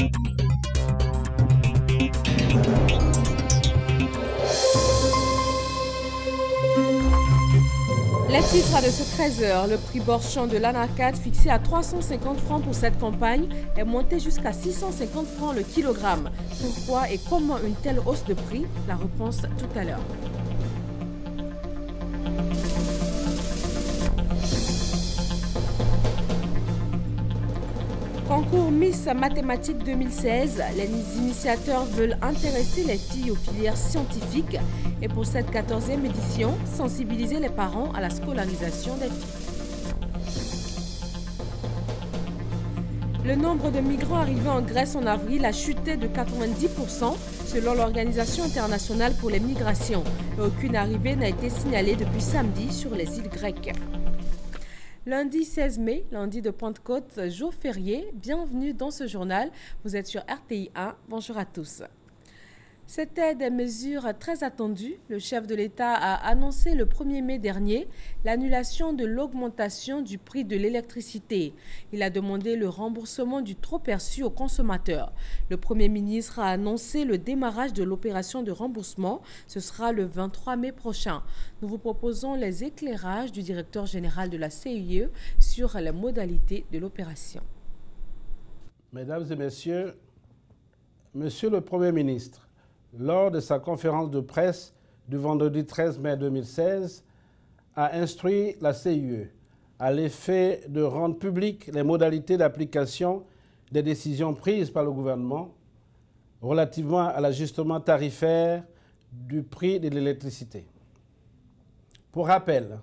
Les titres de ce 13h, le prix Borchamp de l'Anacad fixé à 350 francs pour cette campagne est monté jusqu'à 650 francs le kilogramme. Pourquoi et comment une telle hausse de prix? La réponse tout à l'heure. Concours Miss Mathématiques 2016, les initiateurs veulent intéresser les filles aux filières scientifiques et pour cette 14e édition, sensibiliser les parents à la scolarisation des filles. Le nombre de migrants arrivés en Grèce en avril a chuté de 90% selon l'Organisation internationale pour les migrations. Et aucune arrivée n'a été signalée depuis samedi sur les îles grecques. Lundi 16 mai, lundi de Pentecôte, jour férié, bienvenue dans ce journal. Vous êtes sur RTI 1, bonjour à tous. C'était des mesures très attendues. Le chef de l'État a annoncé le 1er mai dernier l'annulation de l'augmentation du prix de l'électricité. Il a demandé le remboursement du trop perçu aux consommateurs. Le Premier ministre a annoncé le démarrage de l'opération de remboursement. Ce sera le 23 mai prochain. Nous vous proposons les éclairages du directeur général de la CIE sur les modalités de l'opération. Mesdames et messieurs, Monsieur le Premier ministre, lors de sa conférence de presse du vendredi 13 mai 2016, a instruit la CIE à l'effet de rendre publiques les modalités d'application des décisions prises par le gouvernement relativement à l'ajustement tarifaire du prix de l'électricité. Pour rappel,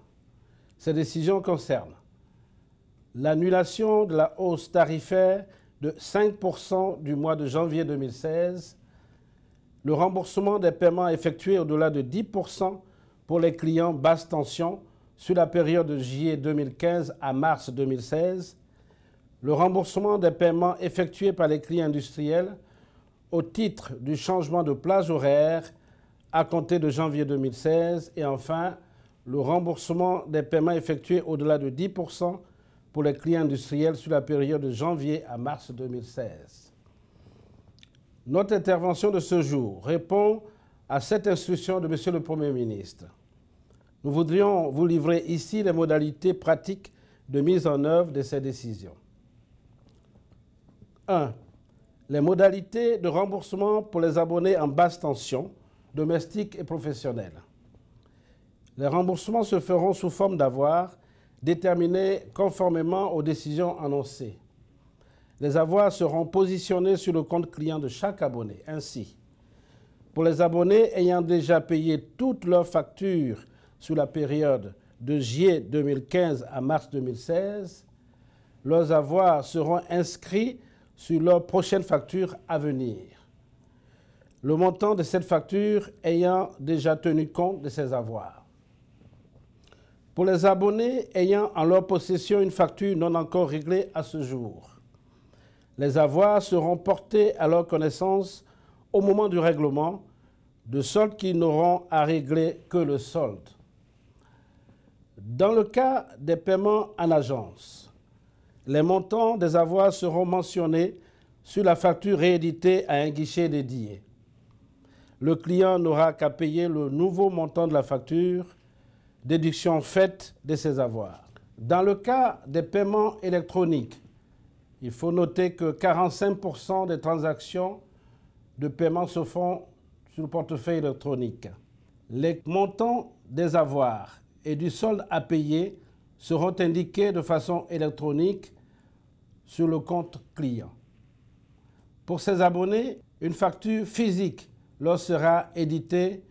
ces décisions concernent l'annulation de la hausse tarifaire de 5% du mois de janvier 2016, le remboursement des paiements effectués au-delà de 10% pour les clients basse tension sur la période de juillet 2015 à mars 2016, le remboursement des paiements effectués par les clients industriels au titre du changement de plage horaire à compter de janvier 2016 et enfin le remboursement des paiements effectués au-delà de 10% pour les clients industriels sur la période de janvier à mars 2016. Notre intervention de ce jour répond à cette instruction de Monsieur le Premier ministre. Nous voudrions vous livrer ici les modalités pratiques de mise en œuvre de ces décisions. 1. Les modalités de remboursement pour les abonnés en basse tension, domestiques et professionnels. Les remboursements se feront sous forme d'avoirs déterminés conformément aux décisions annoncées. Les avoirs seront positionnés sur le compte client de chaque abonné. Ainsi, pour les abonnés ayant déjà payé toutes leurs factures sur la période de juillet 2015 à mars 2016, leurs avoirs seront inscrits sur leurs prochaines factures à venir. Le montant de cette facture ayant déjà tenu compte de ces avoirs. Pour les abonnés ayant en leur possession une facture non encore réglée à ce jour, les avoirs seront portés à leur connaissance au moment du règlement, de sorte qu'ils n'auront à régler que le solde. Dans le cas des paiements en agence, les montants des avoirs seront mentionnés sur la facture rééditée à un guichet dédié. Le client n'aura qu'à payer le nouveau montant de la facture, déduction faite de ses avoirs. Dans le cas des paiements électroniques, il faut noter que 45% des transactions de paiement se font sur le portefeuille électronique. Les montants des avoirs et du solde à payer seront indiqués de façon électronique sur le compte client. Pour ces abonnés, une facture physique leur sera éditée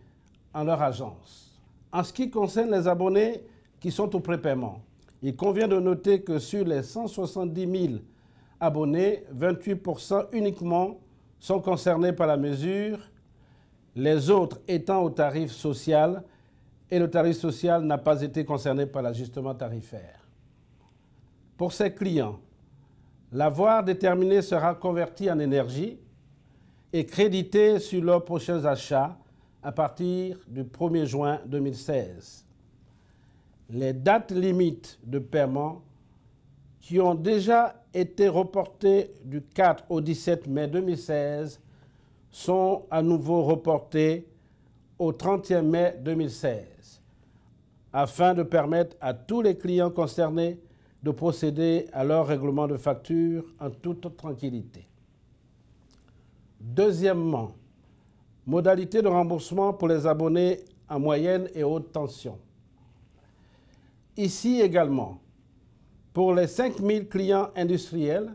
en leur agence. En ce qui concerne les abonnés qui sont au prépaiement, il convient de noter que sur les 170 000 abonnés, 28% uniquement sont concernés par la mesure, les autres étant au tarif social et le tarif social n'a pas été concerné par l'ajustement tarifaire. Pour ces clients, l'avoir déterminé sera converti en énergie et crédité sur leurs prochains achats à partir du 1er juin 2016. Les dates limites de paiement qui ont déjà été reportés du 4 au 17 mai 2016 sont à nouveau reportés au 31 mai 2016, afin de permettre à tous les clients concernés de procéder à leur règlement de facture en toute tranquillité. Deuxièmement, modalité de remboursement pour les abonnés à moyenne et haute tension. Ici également, pour les 5000 clients industriels,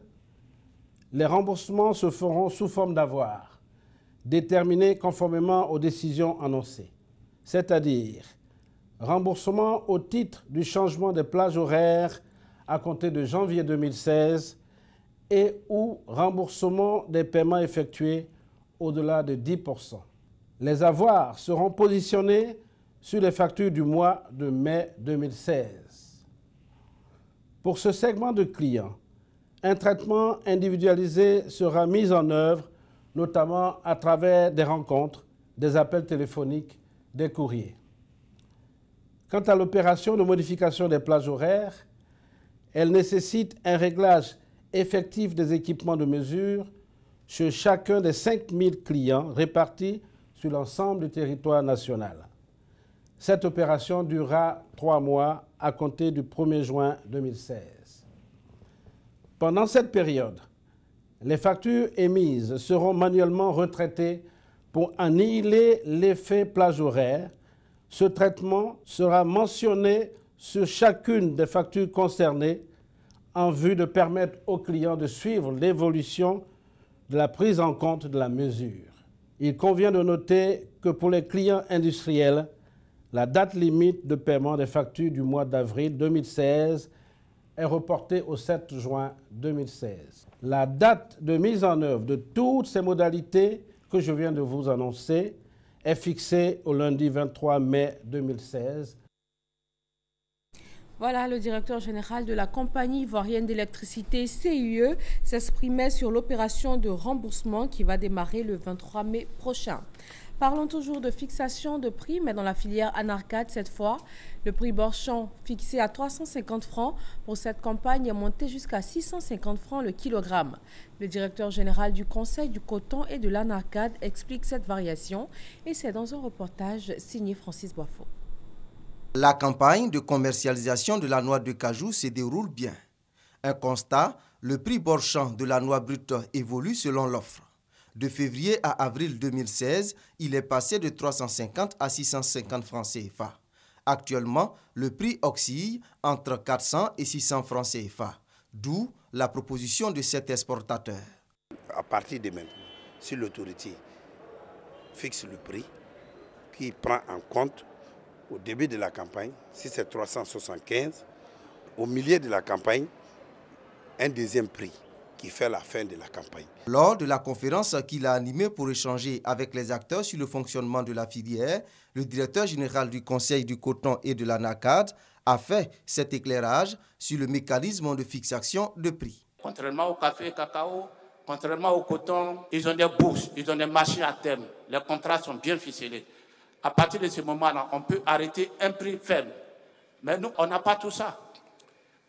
les remboursements se feront sous forme d'avoir, déterminés conformément aux décisions annoncées, c'est-à-dire remboursement au titre du changement des plages horaires à compter de janvier 2016 et ou remboursement des paiements effectués au-delà de 10%. Les avoirs seront positionnés sur les factures du mois de mai 2016. Pour ce segment de clients, un traitement individualisé sera mis en œuvre, notamment à travers des rencontres, des appels téléphoniques, des courriers. Quant à l'opération de modification des plages horaires, elle nécessite un réglage effectif des équipements de mesure sur chacun des 5000 clients répartis sur l'ensemble du territoire national. Cette opération durera 3 mois à compter du 1er juin 2016. Pendant cette période, les factures émises seront manuellement retraitées pour annihiler l'effet plage horaire. Ce traitement sera mentionné sur chacune des factures concernées en vue de permettre aux clients de suivre l'évolution de la prise en compte de la mesure. Il convient de noter que pour les clients industriels, la date limite de paiement des factures du mois d'avril 2016 est reportée au 7 juin 2016. La date de mise en œuvre de toutes ces modalités que je viens de vous annoncer est fixée au lundi 23 mai 2016. Voilà, le directeur général de la compagnie ivoirienne d'électricité CIE s'exprimait sur l'opération de remboursement qui va démarrer le 23 mai prochain. Parlons toujours de fixation de prix, mais dans la filière Anarcade cette fois. Le prix Borchamp, fixé à 350 francs pour cette campagne, est monté jusqu'à 650 francs le kilogramme. Le directeur général du Conseil du coton et de l'Anarcade explique cette variation et c'est dans un reportage signé Francis Boifo. La campagne de commercialisation de la noix de cajou se déroule bien. Un constat, le prix Borchamp de la noix brute évolue selon l'offre. De février à avril 2016, il est passé de 350 à 650 francs CFA. Actuellement, le prix oscille entre 400 et 600 francs CFA, d'où la proposition de cet exportateur. À partir de maintenant, si l'autorité fixe le prix, qui prend en compte au début de la campagne, si c'est 375, au milieu de la campagne, un deuxième prix qui fait la fin de la campagne. Lors de la conférence qu'il a animée pour échanger avec les acteurs sur le fonctionnement de la filière, le directeur général du Conseil du coton et de l'Anarcade a fait cet éclairage sur le mécanisme de fixation de prix. Contrairement au café et cacao, contrairement au coton, ils ont des bourses, ils ont des marchés à terme. Les contrats sont bien ficelés. À partir de ce moment-là, on peut arrêter un prix faible. Mais nous, on n'a pas tout ça.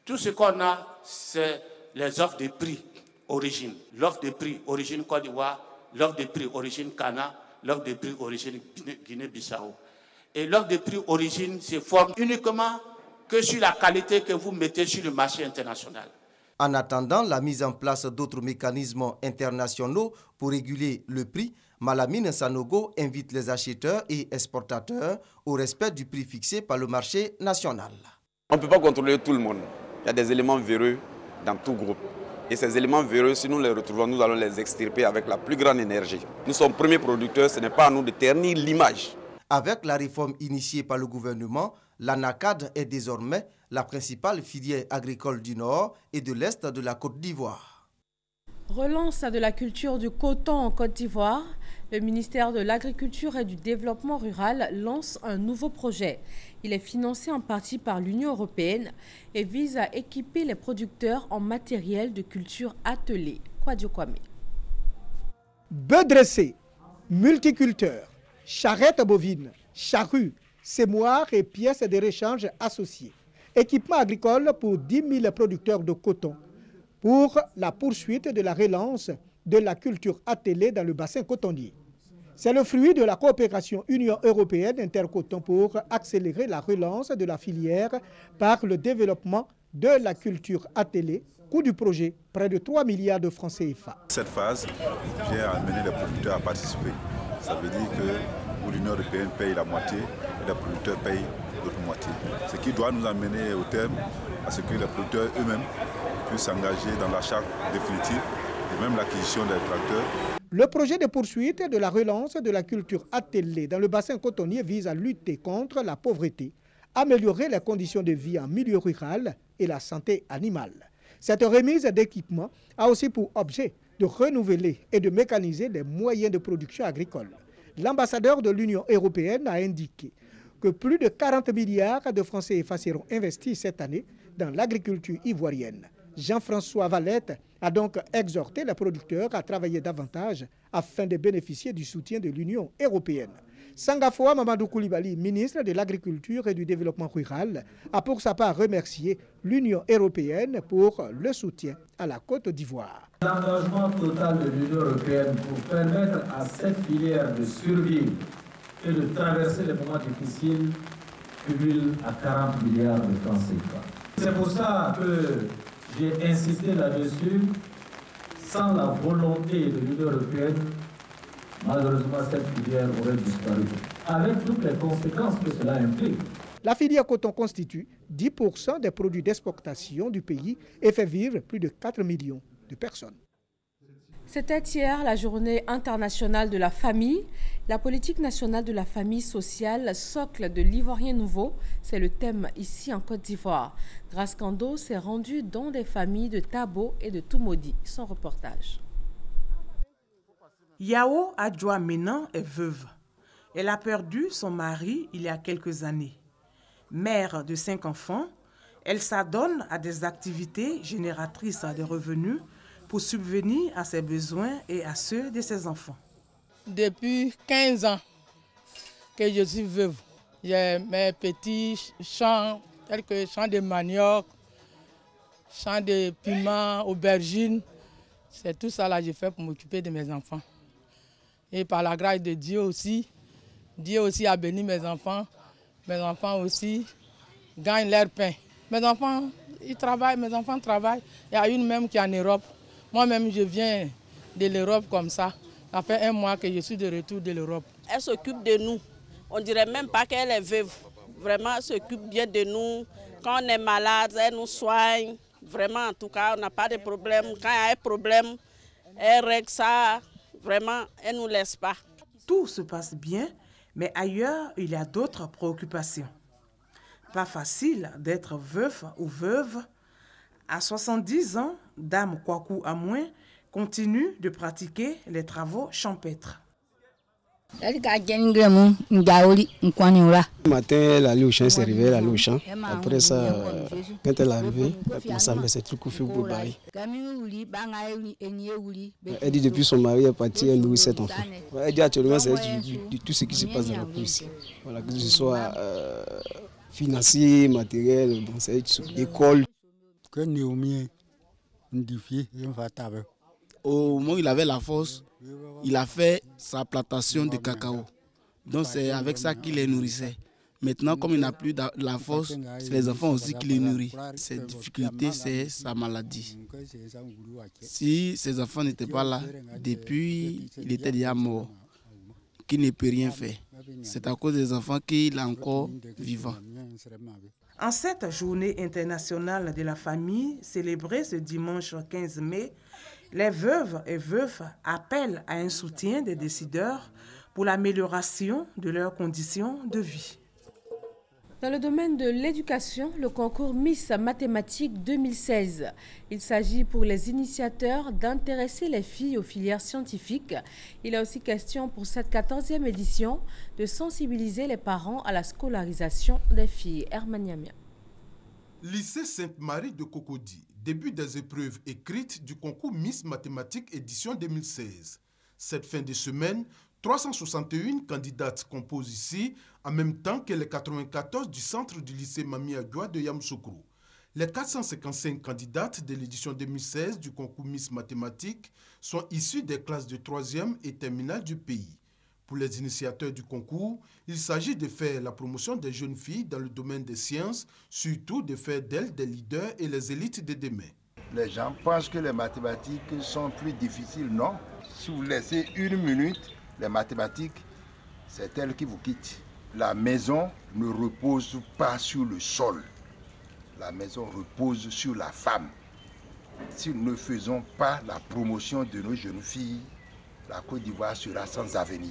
Tout ce qu'on a, c'est les offres de prix origine. L'offre de prix origine Côte d'Ivoire, l'offre de prix origine Ghana, l'offre de prix origine Guinée-Bissau. Et l'offre de prix origine se forme uniquement que sur la qualité que vous mettez sur le marché international. En attendant la mise en place d'autres mécanismes internationaux pour réguler le prix, Malamine Sanogo invite les acheteurs et exportateurs au respect du prix fixé par le marché national. On ne peut pas contrôler tout le monde. Il y a des éléments véreux dans tout groupe. Et ces éléments véreux, si nous les retrouvons, nous allons les extirper avec la plus grande énergie. Nous sommes premiers producteurs, ce n'est pas à nous de ternir l'image. Avec la réforme initiée par le gouvernement, l'Anarcade est désormais la principale filière agricole du Nord et de l'Est de la Côte d'Ivoire. Relance de la culture du coton en Côte d'Ivoire. Le ministère de l'Agriculture et du Développement rural lance un nouveau projet. Il est financé en partie par l'Union européenne et vise à équiper les producteurs en matériel de culture attelé. Kwadio Kwame. Bœufs dressés, multiculteurs, charrettes bovines, charrues, sémoires et pièces de rechange associées. Équipement agricole pour 10 000 producteurs de coton pour la poursuite de la relance de la culture attelée dans le bassin cotonnier. C'est le fruit de la coopération Union européenne intercoton pour accélérer la relance de la filière par le développement de la culture attelée. Coût du projet, près de 3 milliards de francs CFA. Cette phase vient amener les producteurs à participer. Ça veut dire que l'Union européenne paye la moitié et les producteurs payent l'autre moitié. Ce qui doit nous amener au terme à ce que les producteurs eux-mêmes puissent s'engager dans l'achat définitif et même l'acquisition des tracteurs. Le projet de poursuite de la relance de la culture attelée dans le bassin cotonnier vise à lutter contre la pauvreté, améliorer les conditions de vie en milieu rural et la santé animale. Cette remise d'équipement a aussi pour objet de renouveler et de mécaniser les moyens de production agricole. L'ambassadeur de l'Union européenne a indiqué que plus de 40 milliards de francs CFA seront investis cette année dans l'agriculture ivoirienne. Jean-François Valette a donc exhorté les producteurs à travailler davantage afin de bénéficier du soutien de l'Union européenne. Sangafoa Mamadou Koulibaly, ministre de l'Agriculture et du Développement rural, a pour sa part remercié l'Union européenne pour le soutien à la Côte d'Ivoire. L'engagement total de l'Union européenne pour permettre à cette filière de survivre et de traverser les moments difficiles cumule à 40 milliards de francs CFA. C'est pour ça que j'ai insisté là-dessus. Sans la volonté de l'Union européenne, malheureusement, cette filière aurait disparu, avec toutes les conséquences que cela implique. La filière coton constitue 10% des produits d'exportation du pays et fait vivre plus de 4 millions de personnes. C'était hier la journée internationale de la famille. La politique nationale de la famille sociale, socle de l'Ivoirien nouveau, c'est le thème ici en Côte d'Ivoire. Grace Kando s'est rendue dans des familles de Tabo et de Toumaudi. Son reportage. Yao Adjoa Menan est veuve. Elle a perdu son mari il y a quelques années. Mère de 5 enfants, elle s'adonne à des activités génératrices de revenus pour subvenir à ses besoins et à ceux de ses enfants. Depuis 15 ans que je suis veuve, j'ai mes petits champs, tels que champs de manioc, champs de piment, aubergines. C'est tout ça là que je fais pour m'occuper de mes enfants. Et par la grâce de Dieu aussi a béni mes enfants. Mes enfants aussi gagnent leur pain. Mes enfants, ils travaillent, mes enfants travaillent. Il y a une même qui est en Europe. Moi-même, je viens de l'Europe comme ça. Ça fait 1 mois que je suis de retour de l'Europe. Elle s'occupe de nous. On ne dirait même pas qu'elle est veuve. Vraiment, elle s'occupe bien de nous. Quand on est malade, elle nous soigne. Vraiment, en tout cas, on n'a pas de problème. Quand il y a un problème, elle règle ça. Vraiment, elle ne nous laisse pas. Tout se passe bien, mais ailleurs, il y a d'autres préoccupations. Pas facile d'être veuf ou veuve. À 70 ans, Dame Kwaku Amouin continue de pratiquer les travaux champêtres. Le matin, elle allait au champ, elle s'est réveillée, elle allait au champ. Après ça, quand elle est arrivée, elle commençait à mettre ses trucs au feu pour bailler. Elle dit depuis son mari est parti, elle nourrit 7 enfants. Elle dit actuellement, c'est tout ce qui se passe dans la cour ici. Voilà, que ce soit financier, matériel, bon, c'est l'école. Au moment où il avait la force, il a fait sa plantation de cacao. Donc c'est avec ça qu'il les nourrissait. Maintenant, comme il n'a plus de la force, c'est les enfants aussi qui les nourrissent. Cette difficulté, c'est sa maladie. Si ses enfants n'étaient pas là, depuis, il était déjà mort, qu'il ne peut rien faire. C'est à cause des enfants qu'il est encore vivant. En cette journée internationale de la famille, célébrée ce dimanche 15 mai, les veuves et veufs appellent à un soutien des décideurs pour l'amélioration de leurs conditions de vie. Dans le domaine de l'éducation, le concours Miss Mathématiques 2016. Il s'agit pour les initiateurs d'intéresser les filles aux filières scientifiques. Il est aussi question pour cette 14e édition de sensibiliser les parents à la scolarisation des filles. Hermaniamia. Lycée Sainte-Marie de Cocody, début des épreuves écrites du concours Miss Mathématiques édition 2016. Cette fin de semaine, 361 candidates composent ici, en même temps que les 94 du centre du lycée Mami Adjoa de Yamoussoukro. Les 455 candidates de l'édition 2016 du concours Miss Mathématiques sont issus des classes de 3e et terminale du pays. Pour les initiateurs du concours, il s'agit de faire la promotion des jeunes filles dans le domaine des sciences, surtout de faire d'elles des leaders et les élites de demain. Les gens pensent que les mathématiques sont plus difficiles. Non. Si vous laissez une minute, les mathématiques, c'est elles qui vous quittent. La maison ne repose pas sur le sol. La maison repose sur la femme. Si nous ne faisons pas la promotion de nos jeunes filles, la Côte d'Ivoire sera sans avenir.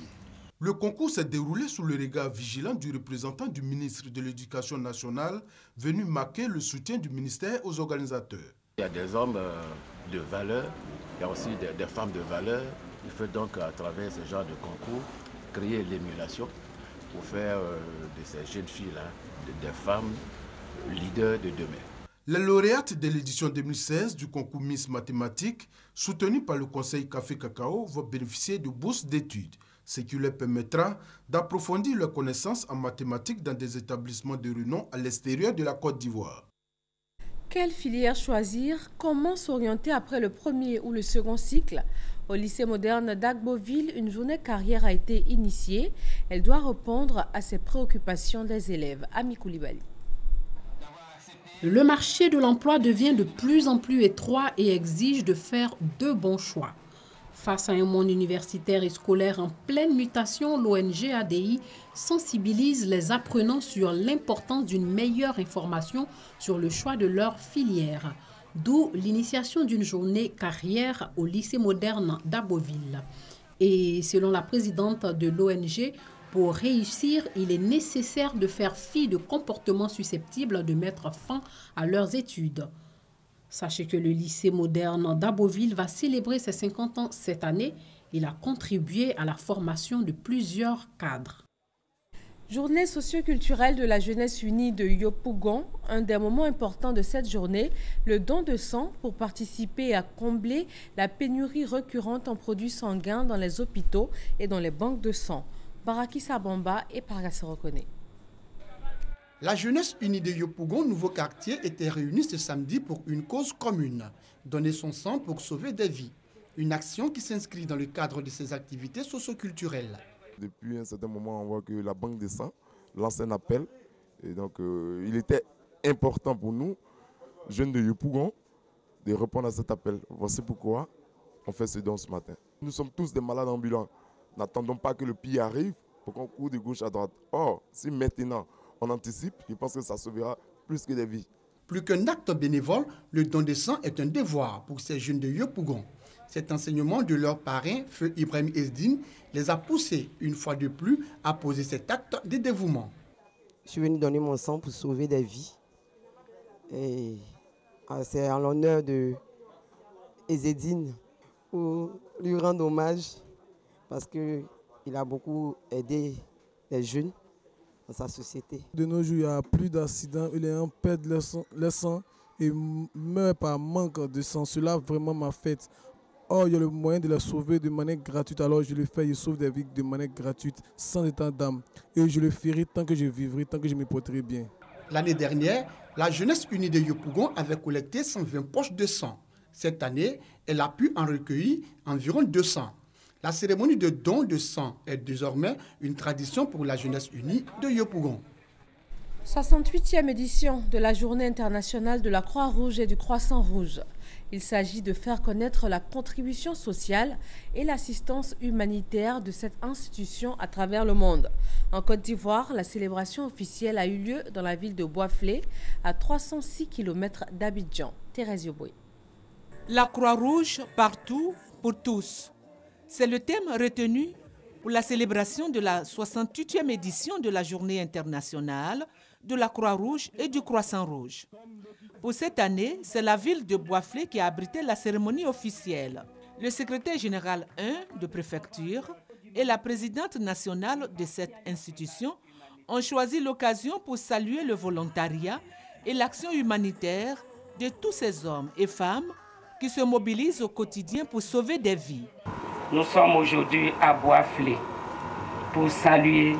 Le concours s'est déroulé sous le regard vigilant du représentant du ministre de l'Éducation nationale, venu marquer le soutien du ministère aux organisateurs. Il y a des hommes de valeur, il y a aussi des femmes de valeur. Il faut donc, à travers ce genre de concours, créer l'émulation pour faire de ces jeunes filles-là des femmes leaders de demain. Les lauréates de l'édition 2016 du concours Miss Mathématiques, soutenues par le Conseil Café Cacao, vont bénéficier de bourses d'études, ce qui leur permettra d'approfondir leurs connaissances en mathématiques dans des établissements de renom à l'extérieur de la Côte d'Ivoire. Quelle filière choisir? Comment s'orienter après le premier ou le second cycle? Au lycée moderne d'Agboville, une journée carrière a été initiée. Elle doit répondre à ces préoccupations des élèves. Ami Koulibaly. Le marché de l'emploi devient de plus en plus étroit et exige de faire de bons choix. Face à un monde universitaire et scolaire en pleine mutation, l'ONG ADI sensibilise les apprenants sur l'importance d'une meilleure information sur le choix de leur filière. D'où l'initiation d'une journée carrière au lycée moderne d'Agboville. Et selon la présidente de l'ONG, pour réussir, il est nécessaire de faire fi de comportements susceptibles de mettre fin à leurs études. Sachez que le lycée moderne d'Agboville va célébrer ses 50 ans cette année. Il a contribué à la formation de plusieurs cadres. Journée socio-culturelle de la jeunesse unie de Yopougon. Un des moments importants de cette journée, le don de sang pour participer à combler la pénurie récurrente en produits sanguins dans les hôpitaux et dans les banques de sang. Baraki Sabamba et Pargasse reconnaît. La jeunesse unie de Yopougon, nouveau quartier, était réunie ce samedi pour une cause commune, donner son sang pour sauver des vies. Une action qui s'inscrit dans le cadre de ses activités socio-culturelles. Depuis un certain moment, on voit que la banque de sang lance un appel. Et donc, il était important pour nous, jeunes de Yopougon, de répondre à cet appel. Voici pourquoi on fait ce don ce matin. Nous sommes tous des malades ambulants. N'attendons pas que le pire arrive pour qu'on court de gauche à droite. Or, si maintenant on anticipe, je pense que ça sauvera plus que des vies. Plus qu'un acte bénévole, le don de sang est un devoir pour ces jeunes de Yopougon. Cet enseignement de leur parrain, Feu Ibrahim Esdine, les a poussés une fois de plus à poser cet acte de dévouement. Je suis venu donner mon sang pour sauver des vies. Et c'est en l'honneur de Esdine pour lui rendre hommage parce qu'il a beaucoup aidé les jeunes dans sa société. De nos jours, il n'y a plus d'accidents, les gens perdent leur sang et meurent par manque de sang. Cela vraiment m'a fait. Or, il y a le moyen de la sauver de manière gratuite. Alors, je le fais, je sauve des vies de manière gratuite, sans état d'âme. Et je le ferai tant que je vivrai, tant que je me porterai bien. L'année dernière, la jeunesse unie de Yopougon avait collecté 120 poches de sang. Cette année, elle a pu en recueillir environ 200. La cérémonie de don de sang est désormais une tradition pour la jeunesse unie de Yopougon. 68e édition de la Journée internationale de la Croix-Rouge et du Croissant-Rouge. Il s'agit de faire connaître la contribution sociale et l'assistance humanitaire de cette institution à travers le monde. En Côte d'Ivoire, la célébration officielle a eu lieu dans la ville de Boisflé, à 306 km d'Abidjan. Thérèse Yoboué. La Croix-Rouge partout pour tous. C'est le thème retenu pour la célébration de la 68e édition de la Journée internationale de la Croix-Rouge et du Croissant-Rouge. Pour cette année, c'est la ville de Boisflé qui a abrité la cérémonie officielle. Le secrétaire général 1 de préfecture et la présidente nationale de cette institution ont choisi l'occasion pour saluer le volontariat et l'action humanitaire de tous ces hommes et femmes qui se mobilisent au quotidien pour sauver des vies. Nous sommes aujourd'hui à Boisflé, pour saluer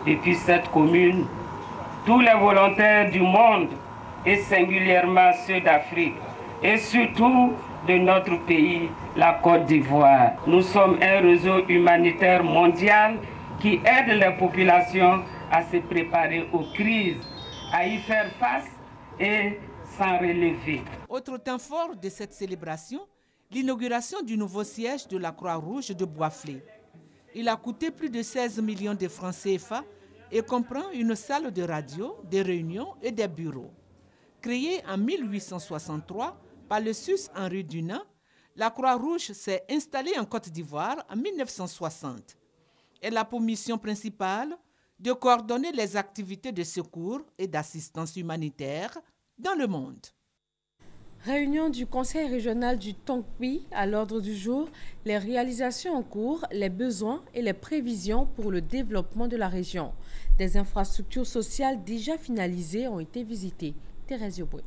depuis cette commune tous les volontaires du monde et singulièrement ceux d'Afrique et surtout de notre pays, la Côte d'Ivoire. Nous sommes un réseau humanitaire mondial qui aide les populations à se préparer aux crises, à y faire face et s'en relever. Autre temps fort de cette célébration, l'inauguration du nouveau siège de la Croix-Rouge de Boisflé. Il a coûté plus de 16 millions de francs CFA et comprend une salle de radio, des réunions et des bureaux. Créée en 1863 par le Sus Henri Dunant, la Croix-Rouge s'est installée en Côte d'Ivoire en 1960. Elle a pour mission principale de coordonner les activités de secours et d'assistance humanitaire dans le monde. Réunion du Conseil régional du Tonkwin à l'ordre du jour, les réalisations en cours, les besoins et les prévisions pour le développement de la région. Des infrastructures sociales déjà finalisées ont été visitées. Thérèse Yoboué.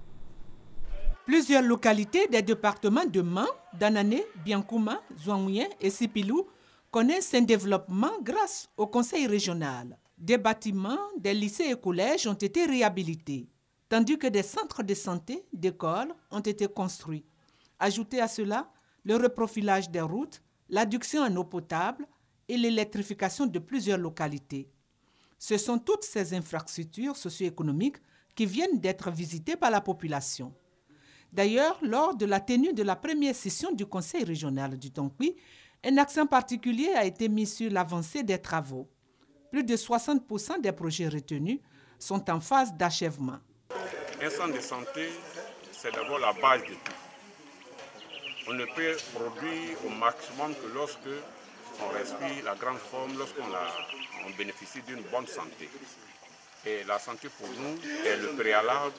Plusieurs localités des départements de Man, Danané, Biankouma, Zouanouyen et Sipilou connaissent un développement grâce au Conseil régional. Des bâtiments, des lycées et collèges ont été réhabilités, tandis que des centres de santé, d'écoles ont été construits. Ajoutez à cela le reprofilage des routes, l'adduction en eau potable et l'électrification de plusieurs localités. Ce sont toutes ces infrastructures socio-économiques qui viennent d'être visitées par la population. D'ailleurs, lors de la tenue de la première session du Conseil régional du Tonkwin, un accent particulier a été mis sur l'avancée des travaux. Plus de 60% des projets retenus sont en phase d'achèvement. Un centre de santé, c'est d'abord la base de tout. On ne peut produire au maximum que lorsque on respire la grande forme, lorsqu'on bénéficie d'une bonne santé. Et la santé pour nous est le préalable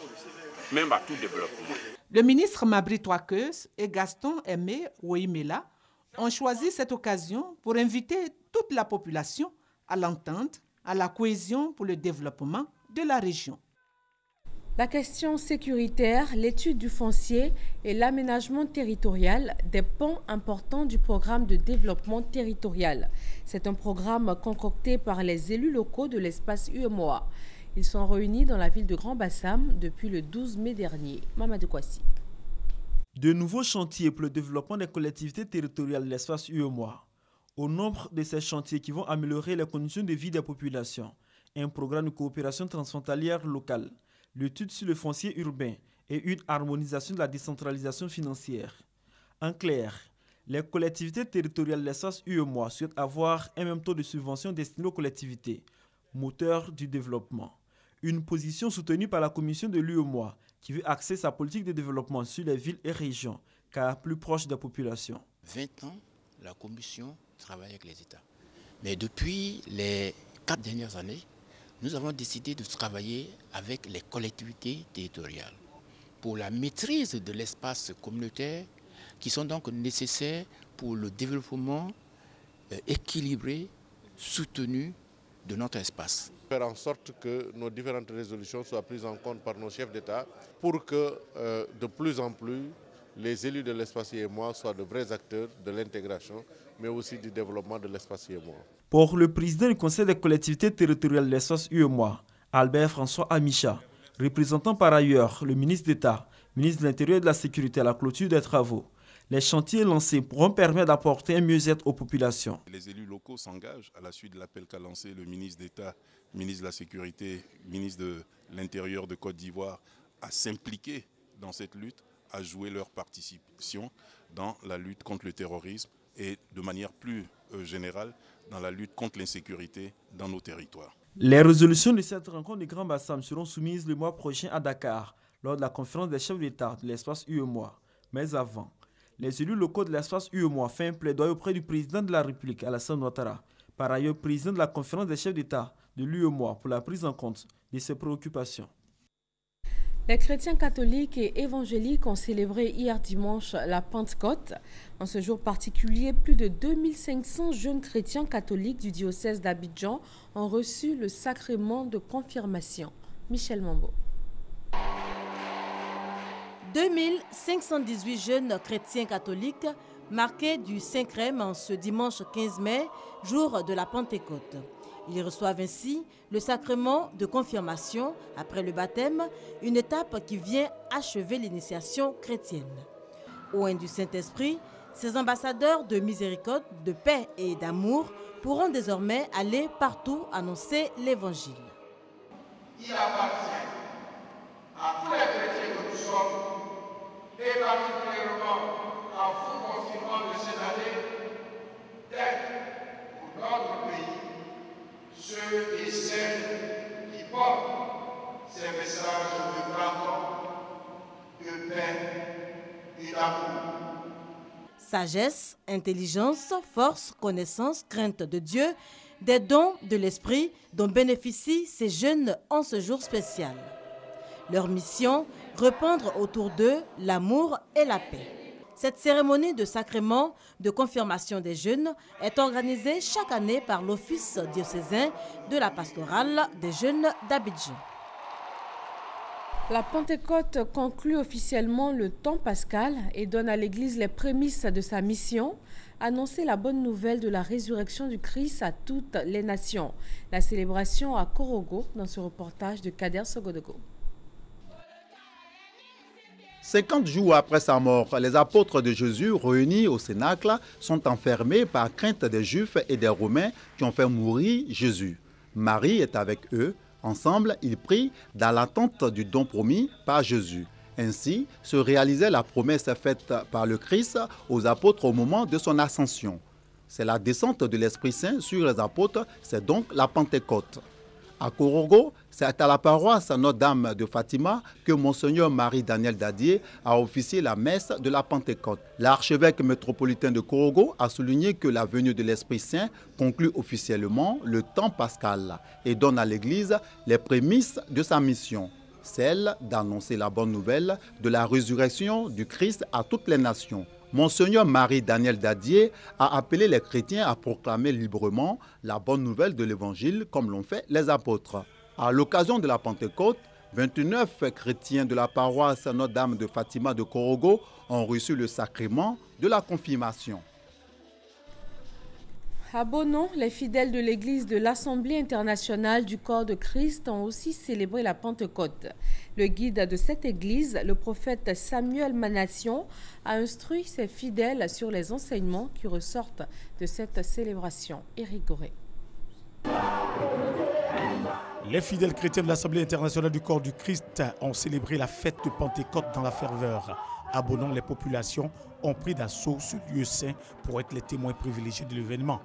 même à tout développement. Le ministre Mabri Touakeus et Gaston Aimé Ouimela ont choisi cette occasion pour inviter toute la population à l'entente, à la cohésion pour le développement de la région. La question sécuritaire, l'étude du foncier et l'aménagement territorial des ponts importants du programme de développement territorial. C'est un programme concocté par les élus locaux de l'espace UEMOA. Ils sont réunis dans la ville de Grand-Bassam depuis le 12 mai dernier. Mamadou Kwasi. De nouveaux chantiers pour le développement des collectivités territoriales de l'espace UEMOA. Au nombre de ces chantiers qui vont améliorer les conditions de vie des populations, un programme de coopération transfrontalière locale, l'étude sur le foncier urbain et une harmonisation de la décentralisation financière. En clair, les collectivités territoriales de l'espace UEMOA souhaitent avoir un même taux de subvention destiné aux collectivités, moteur du développement. Une position soutenue par la commission de l'UEMOA qui veut axer sa politique de développement sur les villes et régions, car plus proches des populations. 20 ans, la commission travaille avec les États. Mais depuis les 4 dernières années, nous avons décidé de travailler avec les collectivités territoriales pour la maîtrise de l'espace communautaire qui sont donc nécessaires pour le développement équilibré, soutenu de notre espace. Faire en sorte que nos différentes résolutions soient prises en compte par nos chefs d'État pour que de plus en plus les élus de l'espace UEMOA soient de vrais acteurs de l'intégration, mais aussi du développement de l'espace UEMOA. Pour le président du Conseil des collectivités territoriales de l'espace UEMOA, Albert François Amicha, représentant par ailleurs le ministre d'État, ministre de l'Intérieur et de la Sécurité à la clôture des travaux, les chantiers lancés pourront permettre d'apporter un mieux-être aux populations. Les élus locaux s'engagent à la suite de l'appel qu'a lancé le ministre d'État, ministre de la Sécurité, ministre de l'Intérieur de Côte d'Ivoire, à s'impliquer dans cette lutte, à jouer leur participation dans la lutte contre le terrorisme et de manière plus générale dans la lutte contre l'insécurité dans nos territoires. Les résolutions de cette rencontre de Grand-Bassam seront soumises le mois prochain à Dakar lors de la conférence des chefs d'État de l'espace UEMOA. Mais avant, les élus locaux de l'espace UEMOA font un plaidoyer auprès du président de la République, Alassane Ouattara, par ailleurs président de la conférence des chefs d'État de l'UEMOA pour la prise en compte de ses préoccupations. Les chrétiens catholiques et évangéliques ont célébré hier dimanche la Pentecôte. En ce jour particulier, plus de 2500 jeunes chrétiens catholiques du diocèse d'Abidjan ont reçu le sacrement de confirmation. Michel Mambo. 2518 jeunes chrétiens catholiques marqués du Saint-Crème en ce dimanche 15 mai, jour de la Pentecôte. Ils reçoivent ainsi le sacrement de confirmation après le baptême, une étape qui vient achever l'initiation chrétienne. Au nom du Saint-Esprit, ces ambassadeurs de miséricorde, de paix et d'amour pourront désormais aller partout annoncer l'Évangile. Il appartient à tous les chrétiens que nous sommes, et particulièrement à vous, confinements de cette année, d'être pour notre pays ceux et celles qui portent ces messages de pardon, de paix et d'amour. Sagesse, intelligence, force, connaissance, crainte de Dieu, des dons de l'esprit dont bénéficient ces jeunes en ce jour spécial. Leur mission, répandre autour d'eux l'amour et la paix. Cette cérémonie de sacrement de confirmation des jeunes est organisée chaque année par l'Office diocésain de la pastorale des jeunes d'Abidjan. La Pentecôte conclut officiellement le temps pascal et donne à l'Église les prémices de sa mission, annoncer la bonne nouvelle de la résurrection du Christ à toutes les nations. La célébration à Korogo dans ce reportage de Kader Sogodogo. 50 jours après sa mort, les apôtres de Jésus réunis au Cénacle sont enfermés par crainte des Juifs et des Romains qui ont fait mourir Jésus. Marie est avec eux. Ensemble, ils prient dans l'attente du don promis par Jésus. Ainsi se réalisait la promesse faite par le Christ aux apôtres au moment de son ascension. C'est la descente de l'Esprit Saint sur les apôtres, c'est donc la Pentecôte. À Korogo, c'est à la paroisse Notre-Dame de Fatima que Monseigneur Marie-Daniel Dadier a officié la messe de la Pentecôte. L'archevêque métropolitain de Korogo a souligné que la venue de l'Esprit Saint conclut officiellement le temps pascal et donne à l'Église les prémices de sa mission, celle d'annoncer la bonne nouvelle de la résurrection du Christ à toutes les nations. Monseigneur Marie-Daniel Dadier a appelé les chrétiens à proclamer librement la bonne nouvelle de l'Évangile comme l'ont fait les apôtres. À l'occasion de la Pentecôte, 29 chrétiens de la paroisse Notre-Dame de Fatima de Korogo ont reçu le sacrement de la confirmation. À Bonon, les fidèles de l'église de l'Assemblée internationale du corps de Christ ont aussi célébré la Pentecôte. Le guide de cette église, le prophète Samuel Manation, a instruit ses fidèles sur les enseignements qui ressortent de cette célébration. Éric Goré. Les fidèles chrétiens de l'Assemblée internationale du corps du Christ ont célébré la fête de Pentecôte dans la ferveur. À Bonon, les populations ont pris d'assaut ce lieu saint pour être les témoins privilégiés de l'événement.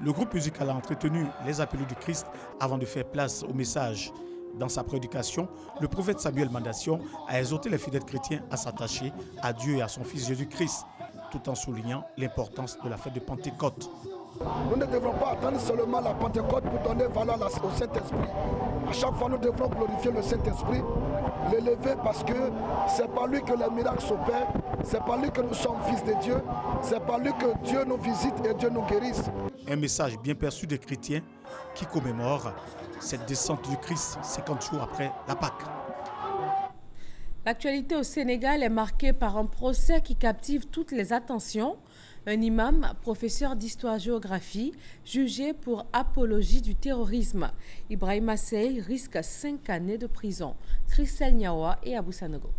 Le groupe musical a entretenu les appelés du Christ avant de faire place au message. Dans sa prédication, le prophète Samuel Manation a exhorté les fidèles chrétiens à s'attacher à Dieu et à son Fils Jésus-Christ, tout en soulignant l'importance de la fête de Pentecôte. Nous ne devrons pas attendre seulement la Pentecôte pour donner valeur au Saint-Esprit. À chaque fois, nous devrons glorifier le Saint-Esprit, l'élever parce que c'est par lui que les miracles s'opèrent, c'est par lui que nous sommes fils de Dieu, c'est par lui que Dieu nous visite et Dieu nous guérisse. Un message bien perçu des chrétiens qui commémorent cette descente du Christ 50 jours après la Pâque. L'actualité au Sénégal est marquée par un procès qui captive toutes les attentions. Un imam, professeur d'histoire-géographie, jugé pour apologie du terrorisme. Ibrahima Sey risque 5 années de prison. Christelle Niawa et Abou Sanogo.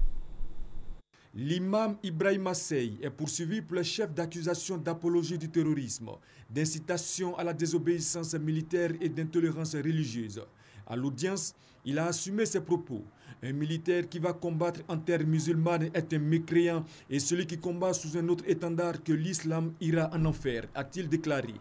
L'imam Ibrahima Sey est poursuivi pour le chef d'accusation d'apologie du terrorisme, d'incitation à la désobéissance militaire et d'intolérance religieuse. À l'audience, il a assumé ses propos. Un militaire qui va combattre en terre musulmane est un mécréant et celui qui combat sous un autre étendard que l'islam ira en enfer, a-t-il déclaré.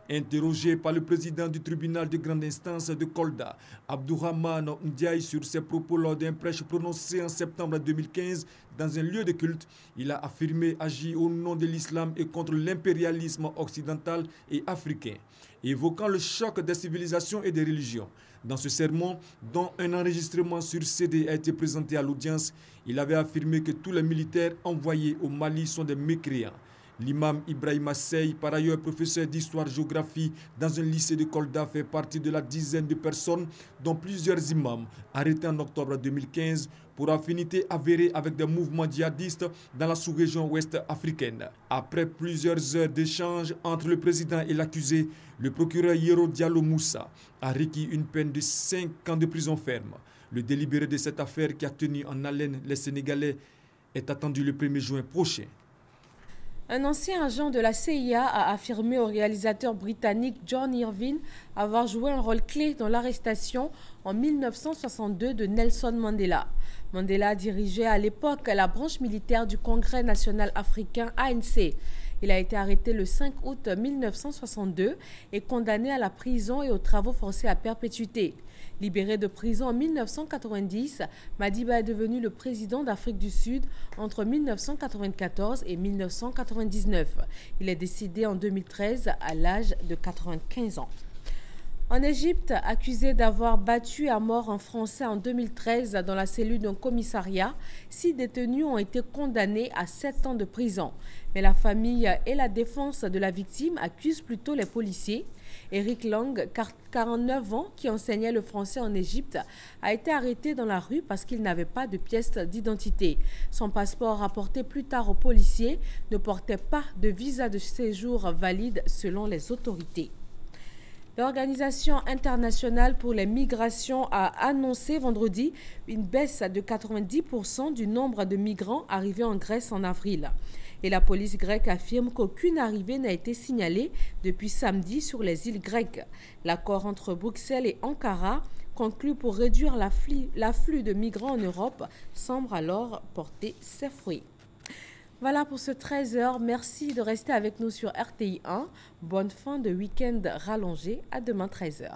Interrogé par le président du tribunal de grande instance de Kolda, Abdourahmane Ndiaye, sur ses propos lors d'un prêche prononcé en septembre 2015 dans un lieu de culte, il a affirmé agir au nom de l'islam et contre l'impérialisme occidental et africain, évoquant le choc des civilisations et des religions. Dans ce sermon, dont un enregistrement sur CD a été présenté à l'audience, il avait affirmé que tous les militaires envoyés au Mali sont des mécréants. L'imam Ibrahima Sey, par ailleurs professeur d'histoire-géographie dans un lycée de Kolda, fait partie de la dizaine de personnes, dont plusieurs imams, arrêtés en octobre 2015 pour affinité avérée avec des mouvements djihadistes dans la sous-région ouest africaine. Après plusieurs heures d'échange entre le président et l'accusé, le procureur Yero Diallo Moussa a requis une peine de 5 ans de prison ferme. Le délibéré de cette affaire qui a tenu en haleine les Sénégalais est attendu le 1er juin prochain. Un ancien agent de la CIA a affirmé au réalisateur britannique John Irving avoir joué un rôle clé dans l'arrestation en 1962 de Nelson Mandela. Mandela dirigeait à l'époque la branche militaire du Congrès national africain ANC. Il a été arrêté le 5 août 1962 et condamné à la prison et aux travaux forcés à perpétuité. Libéré de prison en 1990, Madiba est devenu le président d'Afrique du Sud entre 1994 et 1999. Il est décédé en 2013 à l'âge de 95 ans. En Égypte, accusé d'avoir battu à mort un Français en 2013 dans la cellule d'un commissariat, 6 détenus ont été condamnés à 7 ans de prison. Mais la famille et la défense de la victime accusent plutôt les policiers. Eric Lang, 49 ans, qui enseignait le français en Égypte, a été arrêté dans la rue parce qu'il n'avait pas de pièce d'identité. Son passeport rapporté plus tard aux policiers ne portait pas de visa de séjour valide selon les autorités. L'Organisation internationale pour les migrations a annoncé vendredi une baisse de 90% du nombre de migrants arrivés en Grèce en avril. Et la police grecque affirme qu'aucune arrivée n'a été signalée depuis samedi sur les îles grecques. L'accord entre Bruxelles et Ankara, conclu pour réduire l'afflux de migrants en Europe, semble alors porter ses fruits. Voilà pour ce 13h. Merci de rester avec nous sur RTI 1. Bonne fin de week-end rallongé. À demain 13h.